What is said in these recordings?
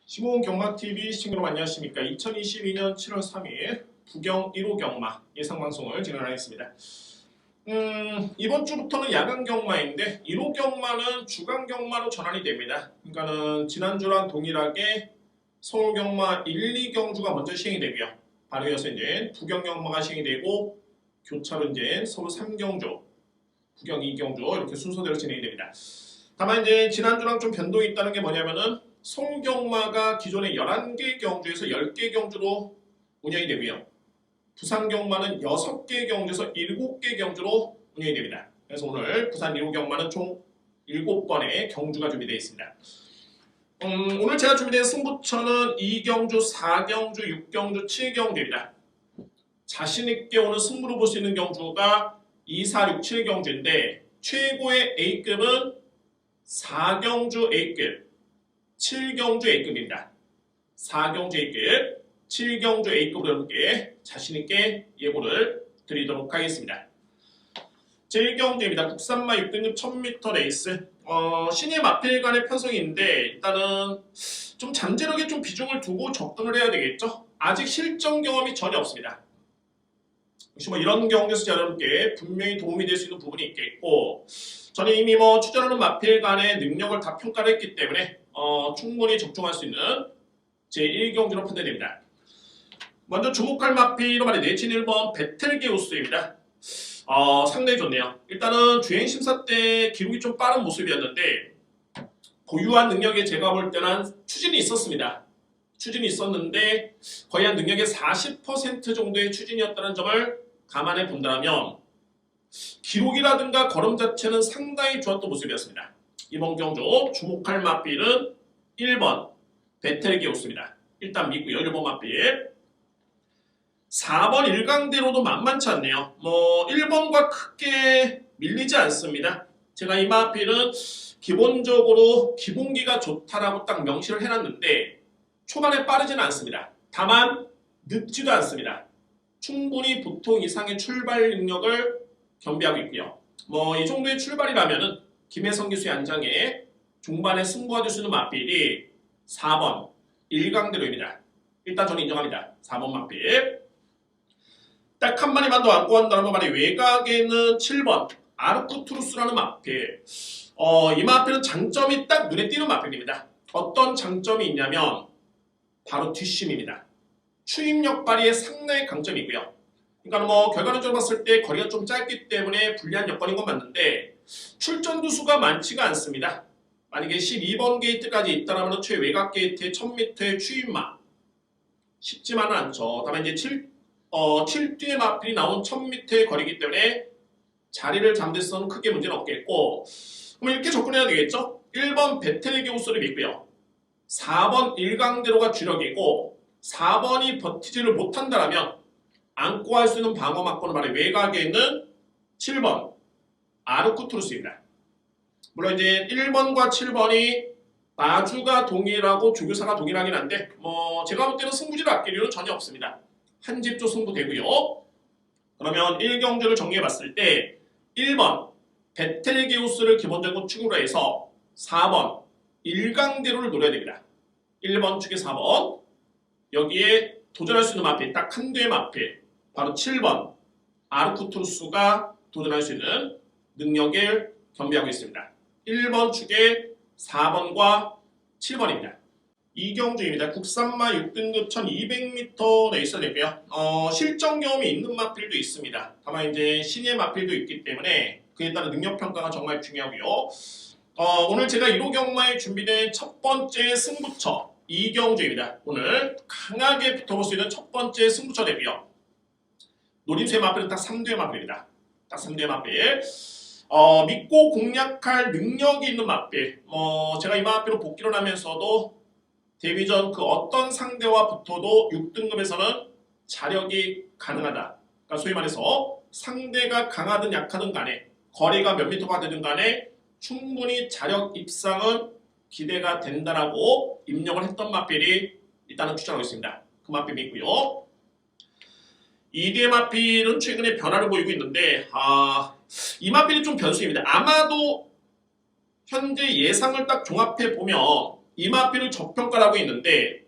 15분 경마TV 시청자 여러분 안녕하십니까. 2022년 7월 3일 부경 1호 경마 예상방송을 진행하겠습니다. 이번 주부터는 야간 경마인데 1호 경마는 주간 경마로 전환이 됩니다. 그러니까는 지난주랑 동일하게 서울 경마 1, 2경주가 먼저 시행이 되고요. 바로 이어서 이제 부경 경마가 시행이 되고 교차로 이제 서울 3경주, 부경 2경주 이렇게 순서대로 진행이 됩니다. 다만 이제 지난주랑 좀 변동이 있다는 게 뭐냐면은 서울 경마가 기존의 11개 경주에서 10개 경주로 운영이 되고요. 부산 경마는 6개 경주에서 7개 경주로 운영이 됩니다. 그래서 오늘 부산 1호 경마는 총 7번의 경주가 준비되어 있습니다. 오늘 제가 준비된 승부처는 2경주, 4경주, 6경주, 7경주입니다. 자신있게 오늘 승부를 볼 수 있는 경주가 2, 4, 6, 7경주인데 최고의 A급은 4경주 A급, 7경주 A급입니다. 4경주 A급, 7경주 A급으로 여러분께 자신있게 예보를 드리도록 하겠습니다. 제1경주입니다. 국산마 6등급 1000m 레이스. 신예 마필 간의 편성이 있는데 일단은 좀 잠재력에 좀 비중을 두고 접근을 해야 되겠죠. 아직 실전 경험이 전혀 없습니다. 역시 이런 경주에서 여러분께 분명히 도움이 될 수 있는 부분이 있겠고, 저는 이미 추전하는 마필 간의 능력을 다 평가를 했기 때문에 충분히 적중할 수 있는 제1경주로 판단됩니다. 먼저 주목할 마필로 말해 내친 1번 베텔게우스입니다. 상당히 좋네요. 일단은 주행심사 때 기록이 좀 빠른 모습이었는데 보유한 능력에 제가 볼 때는 추진이 있었습니다. 추진이 있었는데 거의 한 능력의 40% 정도의 추진이었다는 점을 감안해 본다면 기록이라든가 걸음 자체는 상당히 좋았던 모습이었습니다. 이번 경주 주목할 마필은 1번 베텔게우스입니다. 일단 믿고요. 1번 마필. 4번 일강대로도 만만치 않네요. 1번과 크게 밀리지 않습니다. 제가 이 마필은 기본적으로 기본기가 좋다라고 딱 명시를 해놨는데 초반에 빠르지는 않습니다. 다만 늦지도 않습니다. 충분히 보통 이상의 출발 능력을 겸비하고 있고요. 이 정도의 출발이라면은 김혜성 기수의 안장에 중반에 승부가 될 수 있는 마필이 4번 일강대로입니다. 일단 저는 인정합니다. 4번 마필. 딱 한 마리만 더 안고 한다는 말이 외곽에는 7번 아르쿠투루스라는 마필. 이 마필은 장점이 딱 눈에 띄는 마필입니다. 어떤 장점이 있냐면 바로 뒷심입니다. 추임력 발휘에 상당히 강점이 있고요. 그러니까 결과론적으로 봤을 때 거리가 좀 짧기 때문에 불리한 여건인 건 맞는데 출전 두수가 많지가 않습니다. 만약에 12번 게이트까지 있다면 최외곽 게이트의 1000m의 추임마 쉽지만은 않죠. 다만 이제 7뒤의 마필이 나온 1000m의 거리이기 때문에 자리를 잠재서는 크게 문제는 없겠고, 그럼 이렇게 접근해야 되겠죠. 1번 베텔게우스를 믿고요. 4번 일강대로가 주력이고 4번이 버티지를 못한다면 안고 할 수 있는 방어 막고는 말해 외곽에 있는 7번 아르쿠투루스입니다. 물론 이제 1번과 7번이 마주가 동일하고 조교사가 동일하긴 한데 제가 볼 때는 승부지를 아낄 이유는 전혀 없습니다. 한 집조 승부 되고요. 그러면 1경주를 정리해 봤을 때 1번 베텔게우스를 기본적으로 축으로 해서 4번 일강대로를 노려야 됩니다. 1번 축에 4번 여기에 도전할 수 있는 마필 딱 한 대의 마필 바로 7번 아르쿠투루스가 도전할 수 있는 능력을 겸비하고 있습니다. 1번 축에 4번과 7번입니다. 이경주입니다. 국산마 6등급 1200m 레이스가 되고요. 실전 경험이 있는 마필도 있습니다. 다만 이제 신예 마필도 있기 때문에 그에 따른 능력 평가가 정말 중요하고요. 오늘 제가 1호 경마에 준비된 첫 번째 승부처 이경주입니다. 오늘 강하게 붙어볼 수 있는 첫 번째 승부처 되고요. 노림수의 마필은 딱 3두의 마필입니다. 딱 3두의 마필. 믿고 공략할 능력이 있는 마필. 제가 이 마필을 복귀를 하면서도 데뷔전 그 어떤 상대와 붙어도 6등급에서는 자력이 가능하다. 그러니까 소위 말해서 상대가 강하든 약하든 간에 거리가 몇 미터가 되든 간에 충분히 자력 입상은 기대가 된다라고 입력을 했던 마필이 일단은 추천하고 있습니다. 그 마필 믿고요. 2뒤의 마필은 최근에 변화를 보이고 있는데 이 마필이 좀 변수입니다. 아마도 현재 예상을 딱 종합해 보면 이마필을 저평가를 하고 있는데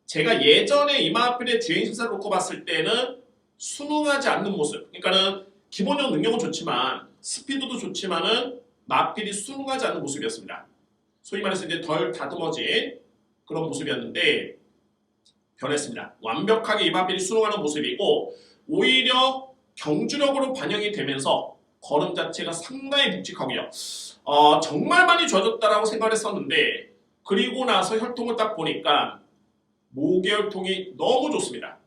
제가 예전에 이마필의 주행 심사를 놓고 봤을 때는 순응하지 않는 모습. 그러니까는 기본적 능력은 좋지만 스피드도 좋지만은 마필이 순응하지 않는 모습이었습니다. 소위 말해서 이제 덜 다듬어진 그런 모습이었는데 변했습니다. 완벽하게 이마필이 순응하는 모습이고 오히려 경주력으로 반영이 되면서 걸음 자체가 상당히 묵직하고요. 정말 많이 좋아졌다라고 생각을 했었는데 그리고 나서 혈통을 딱 보니까 모계혈통이 너무 좋습니다.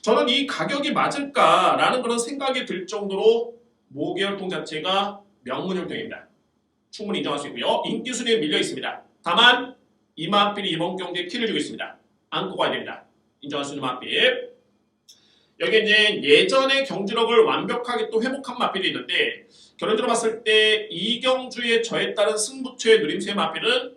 저는 이 가격이 맞을까라는 그런 생각이 들 정도로 모계혈통 자체가 명문혈통입니다. 충분히 인정할 수 있고요. 인기 순위에 밀려 있습니다. 다만 이마필이 이번 경기에 키를 주고 있습니다. 안고 가야 됩니다. 인정할 수 있는 마필. 여기 이제 예전의 경주력을 완벽하게 또 회복한 마필이 있는데 결론적으로 봤을 때 이경주의 저에 따른 승부처의 누림수의 마필은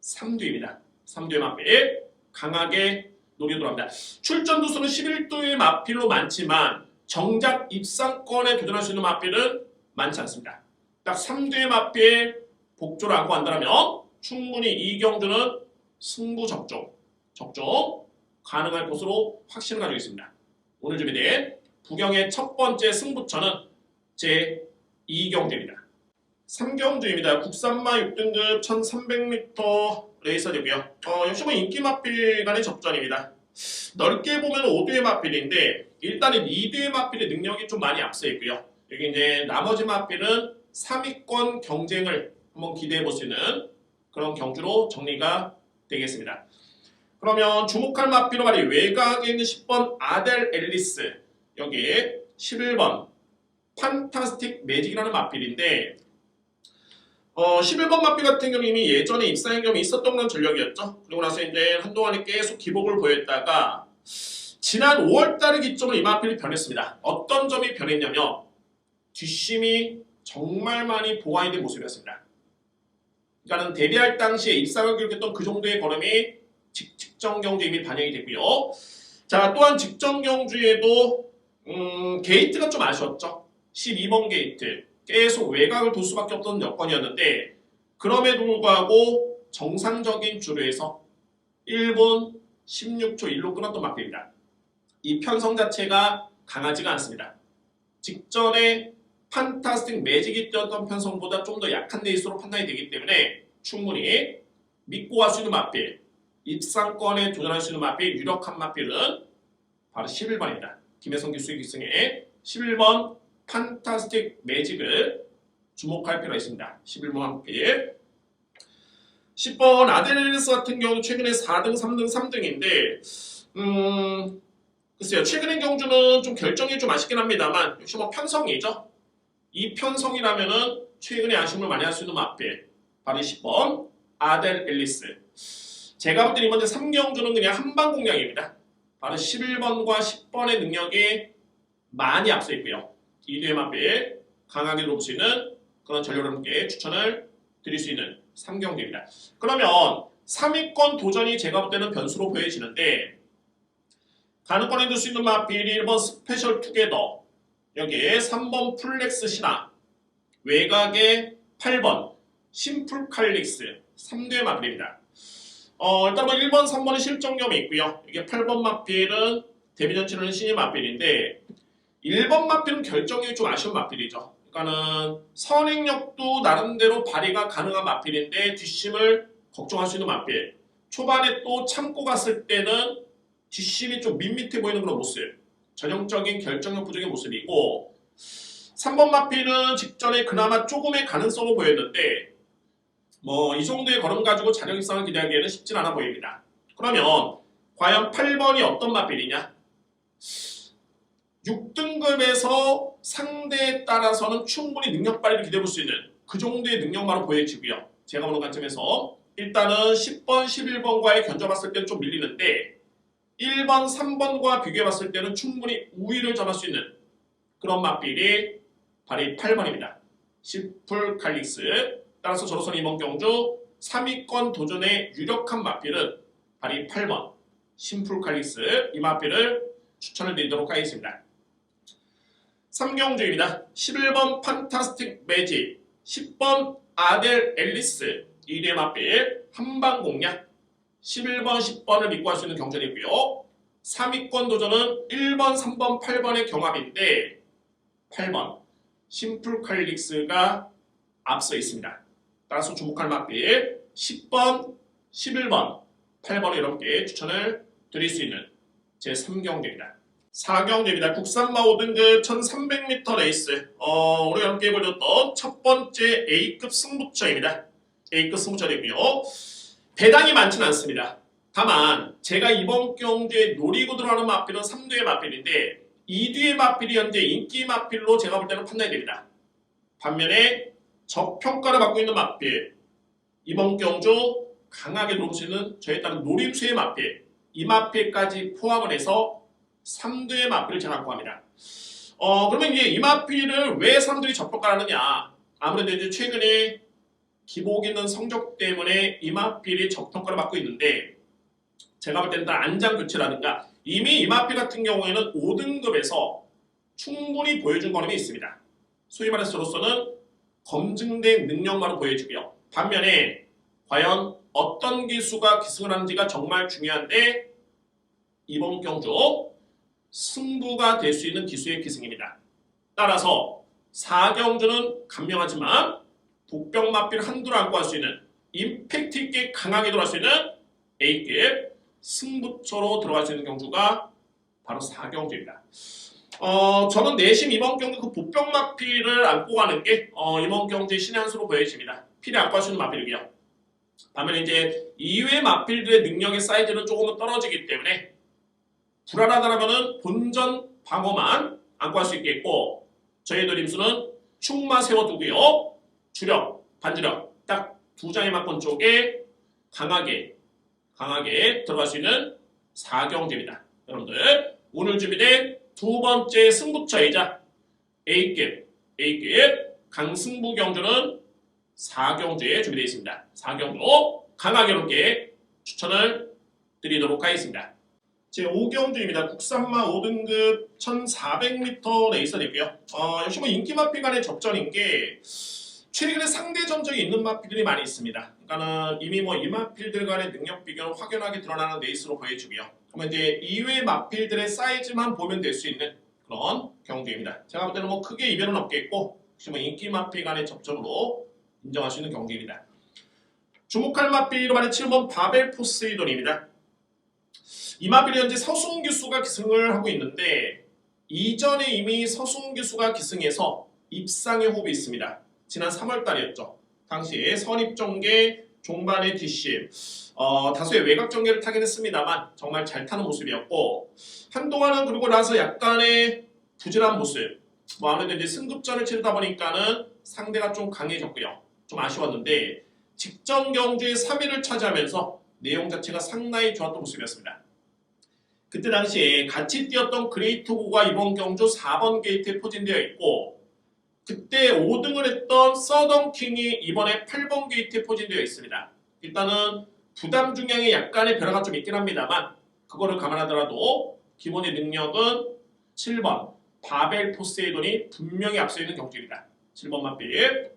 3두입니다. 3두의 마필 강하게 노리고 들어갑니다. 출전 두수는 11두의 마필로 많지만 정작 입상권에 도전할 수 있는 마필은 많지 않습니다. 딱 3두의 마필 복조를 안고 간다면 충분히 이경주는 승부 적중 가능할 것으로 확신을 가지고 있습니다. 오늘 준비된 부경의 첫 번째 승부처는 제 2경주입니다. 3경주입니다. 국산마 6등급 1300m 레이서이고요. 역시 뭐 인기 마필 간의 접전입니다. 넓게 보면 5두의 마필인데 일단은 2두의 마필의 능력이 좀 많이 앞서 있고요. 여기 이제 나머지 마필은 3위권 경쟁을 한번 기대해 볼 수 있는 그런 경주로 정리가 되겠습니다. 그러면 주목할 마필로 말이 외곽에 있는 10번 아델 앨리스, 여기 11번 판타스틱 매직이라는 마필인데 11번 마필 같은 경우는 이미 예전에 입상의 경험이 있었던 그런 전력이었죠. 그리고 나서 이제 한동안에 계속 기복을 보였다가 지난 5월달을 기점으로 이 마필이 변했습니다. 어떤 점이 변했냐면 뒷심이 정말 많이 보완이 된 모습이었습니다. 그러니까 데뷔할 당시에 입상을 기록했던 그 정도의 걸음이 직전 경주에 이미 반영이 됐고요. 자, 또한 직전 경주에도 게이트가 좀 아쉬웠죠. 12번 게이트 계속 외곽을 돌 수밖에 없던 여건이었는데 그럼에도 불구하고 정상적인 주류에서 1분 16초 1로 끊었던 마필입니다. 이 편성 자체가 강하지가 않습니다. 직전에 판타스틱 매직이 뛰었던 편성보다 좀 더 약한 레이스로 판단이 되기 때문에 충분히 믿고 갈 수 있는 마필, 입상권에 도전할 수 있는 마필, 유력한 마필은 바로 11번입니다. 김혜성 기수의 기승에 11번 판타스틱 매직을 주목할 필요가 있습니다. 11번 마필. 10번 아델리스 같은 경우는 최근에 4등, 3등, 3등인데 글쎄요. 최근의 경주는 좀 결정이 좀 아쉽긴 합니다만 역시 뭐 편성이죠. 이 편성이라면은 최근에 아쉬움을 많이 할 수 있는 마필 바로 10번 아델 앨리스. 제가 볼 때 이번 3경주는 그냥 한방 공략입니다. 바로 11번과 10번의 능력이 많이 앞서 있고요. 2두의 마필 강하게 들어볼 수 있는 그런 전력 여러분께 추천을 드릴 수 있는 3경주입니다. 그러면 3위권 도전이 제가 볼 때는 변수로 보여지는데 가능권에 들 수 있는 마필이 1번 스페셜 투게더, 여기에 3번 플렉스 신화, 외곽에 8번 심플 칼릭스, 3두의 마필입니다. 일단 뭐 1번, 3번은 실전경험이 있고요. 이게 8번 마필은 데뷔전 치르는 신인 마필인데 1번 마필은 결정이 좀 아쉬운 마필이죠. 그러니까는 선행력도 나름대로 발휘가 가능한 마필인데 뒷심을 걱정할 수 있는 마필. 초반에 또 참고 갔을 때는 뒷심이 좀 밋밋해 보이는 그런 모습. 전형적인 결정력 부족의 모습이고 3번 마필은 직전에 그나마 조금의 가능성을 보였는데 뭐 이 정도의 걸음 가지고 자력 입상을 기대하기에는 쉽진 않아 보입니다. 그러면 과연 8번이 어떤 마필이냐? 6등급에서 상대에 따라서는 충분히 능력 발휘를 기대해 볼 수 있는 그 정도의 능력만으로 보여지고요. 제가 보는 관점에서 일단은 10번, 11번과의 견줘봤을 때는 좀 밀리는데 1번, 3번과 비교해봤을 때는 충분히 우위를 점할 수 있는 그런 마필이 바로 8번입니다. 시풀 칼릭스. 따라서 저로서는 이번 경주 3위권 도전의 유력한 마필은 바로 8번 심풀 칼릭스, 이 마필을 추천을 드리도록 하겠습니다. 3경주입니다. 11번 판타스틱 매직, 10번 아델 앨리스, 2두의 마필 한방 공략 11번, 10번을 믿고 할 수 있는 경전이고요. 3위권 도전은 1번, 3번, 8번의 경합인데 8번 심플칼릭스가 앞서 있습니다. 따라서 주목할 맛빌 10번, 11번, 8번을 이렇게 추천을 드릴 수 있는 제3경기입니다. 4경기입니다. 국산마 5등급 1300m 레이스. 우리가 함께 보여줬던 첫 번째 A급 승부처입니다. A급 승부처이고요. 배당이 많지는 않습니다. 다만 제가 이번 경기에 노리고 들어가는 마필은 3두의 마필인데 2두의 마필이 현재 인기 마필로 제가 볼 때는 판단이 됩니다. 반면에 저평가를 받고 있는 마필, 이번 경주 강하게 들어올 수 있는 저에 따른 노림수의 마필, 이 마필까지 포함을 해서 3두의 마필을 제가 갖고 합니다. 그러면 이제 이 마필을 왜 사람들이 저평가하느냐? 아무래도 이제 최근에 기복 있는 성적 때문에 이 마필이 저평가를 받고 있는데 제가 볼 때는 안장 교체라든가 이미 이 마필 같은 경우에는 5등급에서 충분히 보여준 걸음이 있습니다. 소위 말해서 저로서는 검증된 능력만을 보여주고요. 반면에 과연 어떤 기수가 기승을 하는지가 정말 중요한데 이번 경주 승부가 될 수 있는 기수의 기승입니다. 따라서 4경주는 간명하지만 독병 마필 한두를 안고 할 수 있는 임팩트 있게 강하게 들어갈 수 있는 A급 승부처로 들어갈 수 있는 경주가 바로 4경주입니다. 저는 내심 이번 경주 그 복병 마필을 안고 가는 게 이번 경주의 신의 한 수로 보여집니다. 필이 안고 할 수 있는 마필이고요. 반면에 이제 이외의 마필들의 능력의 사이즈는 조금은 떨어지기 때문에 불안하다라면은 본전 방어만 안고 할 수 있겠고 저희 노림수는 충마 세워두고요. 주력, 반주력 딱 두 장의 막권 쪽에 강하게 들어갈 수 있는 4경주입니다. 여러분들 오늘 준비된 두 번째 승부처이자 A급 강승부 경주는 4경주에 준비되어 있습니다. 4경주 강하게 이렇게 추천을 드리도록 하겠습니다. 제5경주입니다. 국산마 5등급 1400m 레이서이고요. 역시 뭐 인기 마필 간의 접전인 게 최근에 상대 전적이 있는 마필들이 많이 있습니다. 그러니까는 이미 뭐 이 마필들 간의 능력 비교는 확연하게 드러나는 레이스로 보여지고요. 그러면 이제 이외 마필들의 사이즈만 보면 될 수 있는 그런 경기입니다. 제가 볼 때는 뭐 크게 이변은 없겠고 역시 뭐 인기 마필 간의 접전으로 인정할 수 있는 경기입니다. 주목할 마필로 말해 7번 바벨 포세이돈입니다. 이 마필이 현재 서수훈 기수가 기승을 하고 있는데 이전에 이미 서수훈 기수가 기승해서 입상의 호흡이 있습니다. 지난 3월달이었죠. 당시에 선입전개 종반의 뒷심 다소의 외곽 전개를 타긴 했습니다만 정말 잘 타는 모습이었고 한동안은 그러고 나서 약간의 부진한 모습 아무래도 이제 승급전을 치르다 보니까는 상대가 좀 강해졌고요. 좀 아쉬웠는데 직전 경주에 3위를 차지하면서 내용 자체가 상당히 좋았던 모습이었습니다. 그때 당시에 같이 뛰었던 그레이트고가 이번 경주 4번 게이트에 포진되어 있고 그때 5등을 했던 서던킹이 이번에 8번 게이트에 포진되어 있습니다. 일단은 부담 중량에 약간의 변화가 좀 있긴 합니다만 그거를 감안하더라도 기본의 능력은 7번 바벨 포세이돈이 분명히 앞서 있는 경주입니다. 7번 맛빌.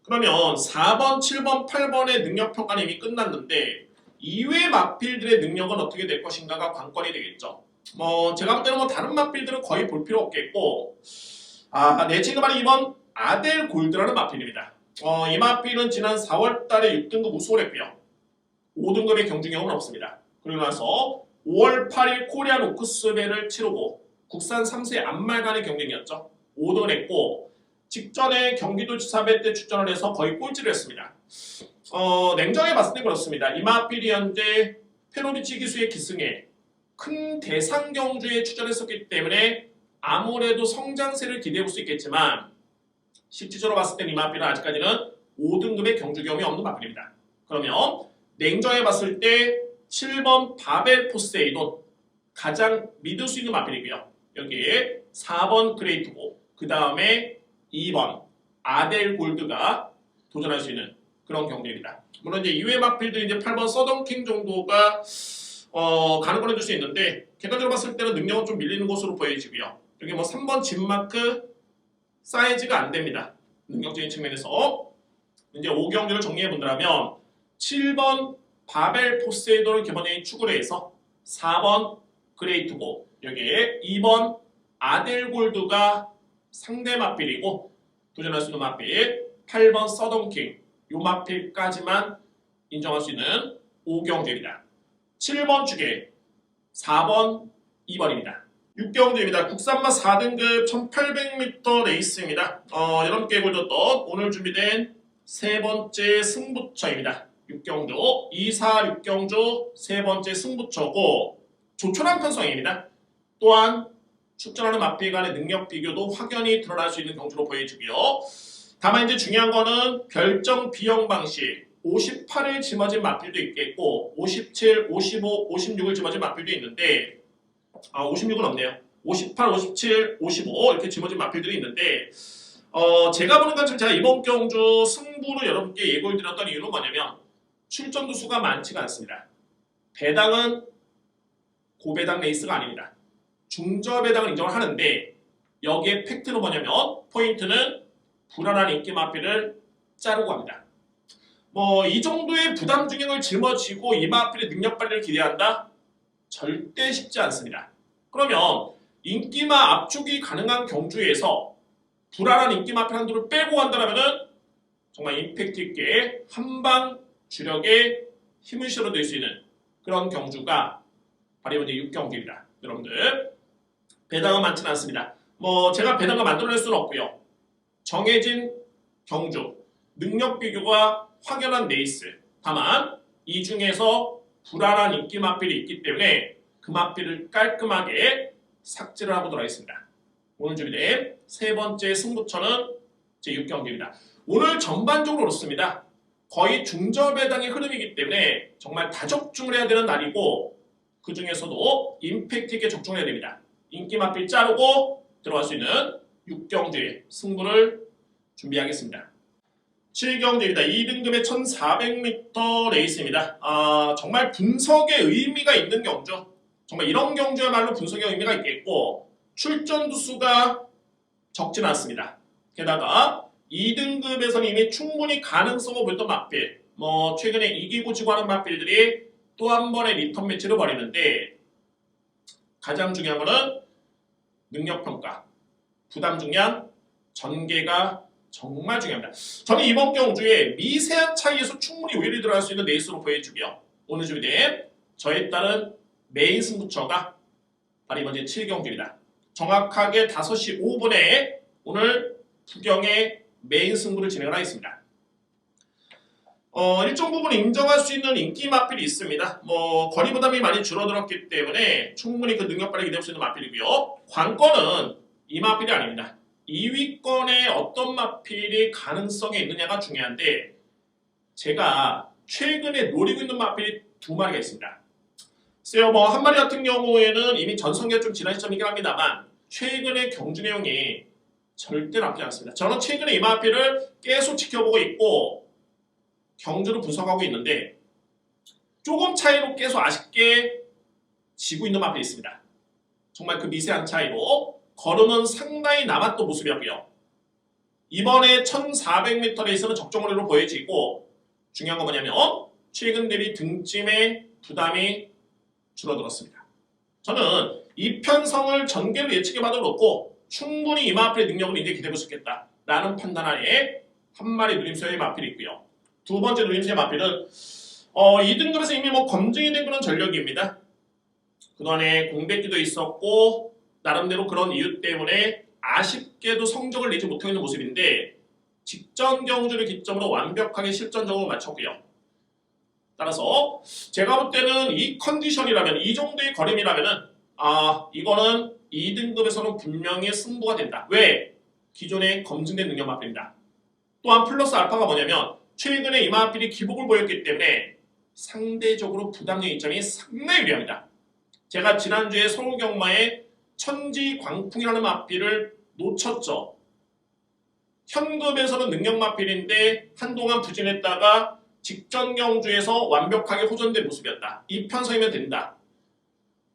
그러면 4번, 7번, 8번의 능력 평가는 이미 끝났는데 이외 마필들의 능력은 어떻게 될 것인가가 관건이 되겠죠. 제가 볼 때는 다른 마필들은 거의 볼 필요 없겠고 내친구 말이 이번 아델 골드라는 마필입니다. 이 마필은 지난 4월달에 6등급 우승을 했고요. 5등급의 경주 경험은 없습니다. 그리고 나서 5월 8일 코리안 오크스벨을 치르고 국산 3세 안말간의 경쟁이었죠. 5등을 했고 직전에 경기도지사배 때 출전을 해서 거의 꼴찌를 했습니다. 냉정하게 봤을 때 그렇습니다. 이 마필이 현재 페로비치 기수의 기승에 큰 대상 경주에 출전했었기 때문에 아무래도 성장세를 기대해볼 수 있겠지만 실질적으로 봤을 때 이 마필은 아직까지는 5등급의 경주 경험이 없는 마필입니다. 그러면 냉정하게 봤을 때 7번 바벨 포세이돈 가장 믿을 수 있는 마필이고요. 여기에 4번 그레이트고 그 다음에 2번 아델 골드가 도전할 수 있는 그런 경기입니다. 물론 이제 이외 마필들 이제 8번 서던킹 정도가 가는 걸 해줄 수 있는데 객관적으로 봤을 때는 능력은 좀 밀리는 것으로 보여지고요. 여기 뭐 3번 진마크 사이즈가 안 됩니다. 능력적인 측면에서 이제 5경기를 정리해 본다면 7번 바벨 포세이돈을 기본적인 축으로 해서 4번 그레이트고 여기에 2번 아델골드가 상대 맞필이고 도전할 수 있는 맞필 8번 서던킹 요 맞필까지만 인정할 수 있는 5경주입니다. 7번 축에 4번 2번입니다. 6경주입니다. 국산마 4등급 1800m 레이스입니다. 여러분께 보여줬던 오늘 준비된 세 번째 승부처입니다. 6경주 2, 4, 6경주 세 번째 승부처고 조촐한 편성입니다. 또한 출전하는 맞비 간의 능력 비교도 확연히 드러날 수 있는 경주로 보여주고요. 다만 이제 중요한 거는 별점 비형 방식 58을 짊어진 맞비도 있겠고 57, 55, 56을 짊어진 맞비도 있는데 56은 없네요. 58, 57, 55 이렇게 짊어진 맞비들이 있는데 제가 보는 것처럼 제가 이번 경주 승부로 여러분께 예고를 드렸던 이유는 뭐냐면 출전 두수가 많지가 않습니다. 배당은 고배당 레이스가 아닙니다. 중저배당을 인정을 하는데 여기에 팩트는 뭐냐면 포인트는 불안한 인기 마필을 자르고 합니다. 이 정도의 부담 중행을 짊어지고 이 마필의 능력 발휘를 기대한다? 절대 쉽지 않습니다. 그러면 인기마 압축이 가능한 경주에서 불안한 인기 마필 한두를 빼고 간다면 정말 임팩트 있게 한방 주력에 힘을 실어낼 수 있는 그런 경주가 바로 이번 6경기입니다. 여러분들 배당은 많지는 않습니다. 제가 배당을 만들어낼 수는 없고요. 정해진 경주, 능력 비교가 확연한 레이스. 다만 이 중에서 불안한 인기 마필이 있기 때문에 그 마필을 깔끔하게 삭제를 하도록 하겠습니다. 오늘 준비된 세 번째 승부처는 제 6경기입니다. 오늘 전반적으로 그렇습니다. 거의 중저배당의 흐름이기 때문에 정말 다적중을 해야 되는 날이고 그 중에서도 임팩트 있게 적중을 해야 됩니다. 인기 마필 자르고 들어갈 수 있는 6경주의 승부를 준비하겠습니다. 7경주입니다. 2등급의 1400m 레이스입니다. 정말 분석에 의미가 있는 경주. 정말 이런 경주야말로 분석에 의미가 있겠고 출전 두수가 적진 않습니다. 게다가 2등급에서는 이미 충분히 가능성을 보였던 맞필, 최근에 이기고 지고 하는 맞필들이 또 한 번의 리턴 매치를 벌이는데 가장 중요한 거는 능력평가, 부담 중량, 전개가 정말 중요합니다. 저는 이번 경주에 미세한 차이에서 충분히 우위를 들어갈 수 있는 레이스로 보여주고요. 오늘 준비된 저에 따른 메인 승부처가 바로 이번 제 7경주입니다. 정확하게 5시 5분에 오늘 부경의 메인 승부를 진행을 하겠습니다. 일정 부분 인정할 수 있는 인기 마필이 있습니다. 거리 부담이 많이 줄어들었기 때문에 충분히 그 능력 발휘 기대할 수 있는 마필이고요. 관건은 이 마필이 아닙니다. 2위권에 어떤 마필이 가능성이 있느냐가 중요한데 제가 최근에 노리고 있는 마필이 두 마리가 있습니다. 글쎄요, 한 마리 같은 경우에는 이미 전성기가 좀 지난 시점이긴 합니다만 최근의 경주 내용이 절대 나쁘지 않습니다. 저는 최근에 이 마필을 계속 지켜보고 있고 경주를 분석하고 있는데 조금 차이로 계속 아쉽게 지고 있는 마필이 있습니다. 정말 그 미세한 차이로 걸음은 상당히 남았던 모습이었고요. 이번에 1400m 레이스는 적정거리로 보여지고 중요한 건 뭐냐면 최근 대비 등짐의 부담이 줄어들었습니다. 저는 이 편성을 전개로 예측해봐도 그렇고 충분히 이 마필의 능력을 이제 기대해볼 수 있겠다라는 판단하에 한 마리 누림수의 마필이 있고요. 두 번째 누림수의 마필은 2등급에서 이미 검증이 된 그런 전력입니다. 그동안에 공백기도 있었고 나름대로 그런 이유 때문에 아쉽게도 성적을 내지 못하고 있는 모습인데 직전 경주를 기점으로 완벽하게 실전적으로 맞췄고요. 따라서 제가 볼 때는 이 컨디션이라면 이 정도의 걸음이라면 이거는 2등급에서는 분명히 승부가 된다. 왜? 기존에 검증된 능력 마필입니다. 또한 플러스 알파가 뭐냐면 최근에 이 마필이 기복을 보였기 때문에 상대적으로 부담력 이점이 상당히 유리합니다. 제가 지난주에 서울경마에 천지광풍이라는 마필을 놓쳤죠. 현급에서는 능력 마필인데 한동안 부진했다가 직전 경주에서 완벽하게 호전된 모습이었다. 이 편성이면 된다.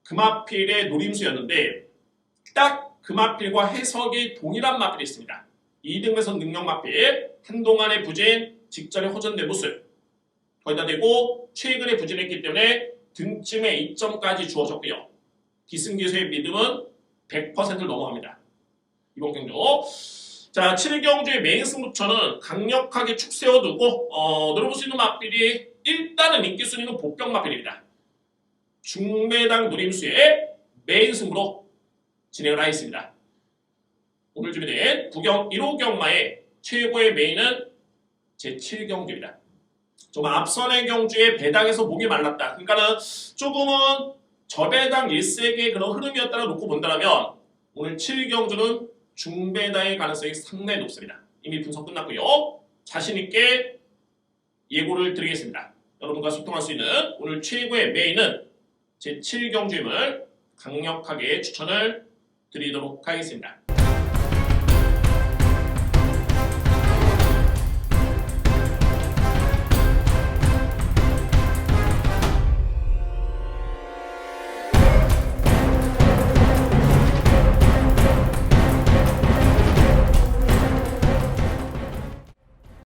그 마필의 노림수였는데 딱 그 마필과 해석이 동일한 마필이 있습니다. 2등에서 능력 마필, 한동안의 부진, 직전에 호전된 모습. 거기다 대고 최근에 부진했기 때문에 등쯤에 2점까지 주어졌고요. 기승기수의 믿음은 100%를 넘어갑니다. 이번 경주. 자, 7경주의 메인 승부처는 강력하게 축 세워두고 노려볼 수 있는 마필이 일단은 인기 순위는 보병 마필입니다. 중매당 노림수의 메인 승부로 진행을 하겠습니다. 오늘 준비된 9경 1호 경마의 최고의 메인은 제7경주입니다. 좀 앞선의 경주에 배당에서 목이 말랐다. 그러니까는 조금은 저배당 1색의 그런 흐름이었다고 놓고 본다면 오늘 7경주는 중배당의 가능성이 상당히 높습니다. 이미 분석 끝났고요. 자신있게 예고를 드리겠습니다. 여러분과 소통할 수 있는 오늘 최고의 메인은 제7경주임을 강력하게 추천을 드리도록 하겠습니다.